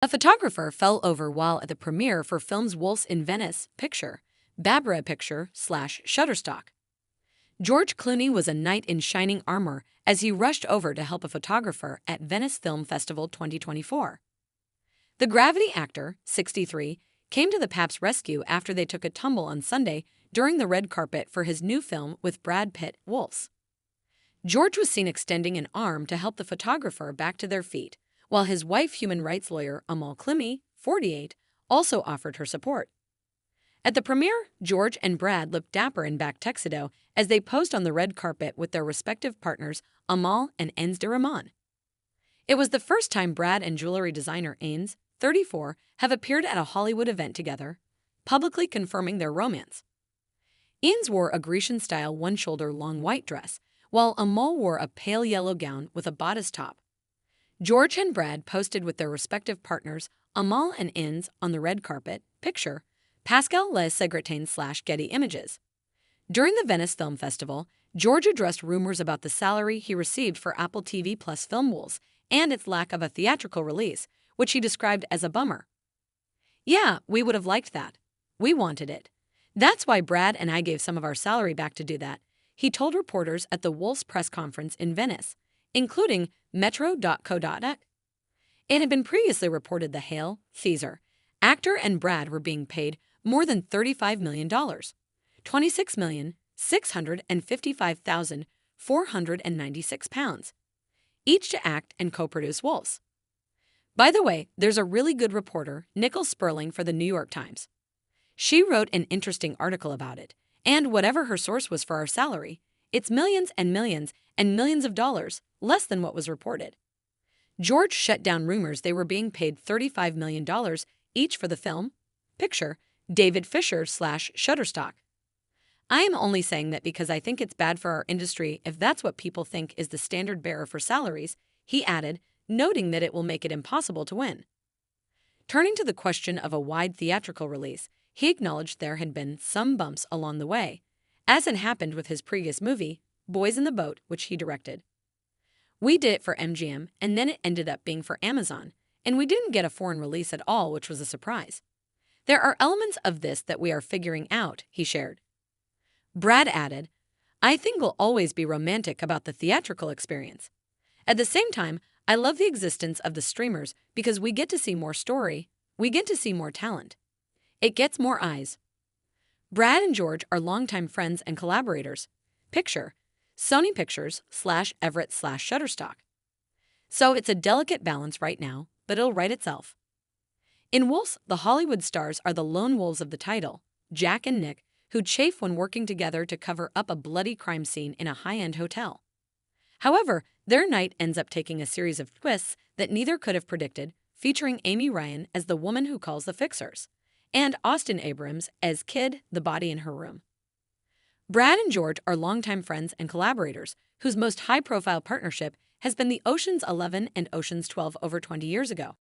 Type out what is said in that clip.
A photographer fell over while at the premiere for film's Wolves in Venice picture, Barbara picture / Shutterstock. George Clooney was a knight in shining armor as he rushed over to help a photographer at Venice Film Festival 2024. The Gravity actor, 63, came to the Pap's rescue after they took a tumble on Sunday during the red carpet for his new film with Brad Pitt, Wolves. George was seen extending an arm to help the photographer back to their feet, while his wife, human rights lawyer Amal, 48, also offered her support. At the premiere, George and Brad looked dapper in back tuxedo as they posed on the red carpet with their respective partners Amal and Ains de Rahman. It was the first time Brad and jewelry designer Ains, 34, have appeared at a Hollywood event together, publicly confirming their romance. Ains wore a Grecian-style one-shoulder-long white dress, while Amal wore a pale yellow gown with a bodice top. George and Brad posted with their respective partners Amal and Ains on the red carpet picture, Pascal Les Secretains / Getty Images. During the Venice Film Festival, George addressed rumors about the salary he received for Apple TV Plus Film Wolves and its lack of a theatrical release, which he described as a bummer. "Yeah, we would have liked that. We wanted it. That's why Brad and I gave some of our salary back to do that," he told reporters at the Wolves press conference in Venice, including Metro.co.uk. It had been previously reported the Hale, Caesar, actor and Brad were being paid more than $35 million, £26,655,496, each to act and co-produce Wolves. By the way, there's a really good reporter, Nicole Sperling, for the New York Times. She wrote an interesting article about it, and whatever her source was for our salary, it's millions and millions and millions of dollars less than what was reported. George shut down rumors they were being paid $35 million each for the film, picture, David Fisher / Shutterstock. "I am only saying that because I think it's bad for our industry if that's what people think is the standard bearer for salaries," he added, noting that it will make it impossible to win. Turning to the question of a wide theatrical release, he acknowledged there had been some bumps along the way, as had happened with his previous movie, Boys in the Boat, which he directed. "We did it for MGM, and then it ended up being for Amazon, and we didn't get a foreign release at all, which was a surprise. There are elements of this that we are figuring out," he shared. Brad added, "I think we'll always be romantic about the theatrical experience. At the same time, I love the existence of the streamers because we get to see more story, we get to see more talent. It gets more eyes." Brad and George are longtime friends and collaborators. Picture, Sony Pictures / Everett / Shutterstock. So it's a delicate balance right now, but it'll right itself. In Wolves, the Hollywood stars are the lone wolves of the title, Jack and Nick, who chafe when working together to cover up a bloody crime scene in a high-end hotel. However, their night ends up taking a series of twists that neither could have predicted, featuring Amy Ryan as the woman who calls the fixers, and Austin Abrams as Kid, the body in her room. Brad and George are longtime friends and collaborators, whose most high-profile partnership has been the Ocean's 11 and Ocean's 12 over 20 years ago.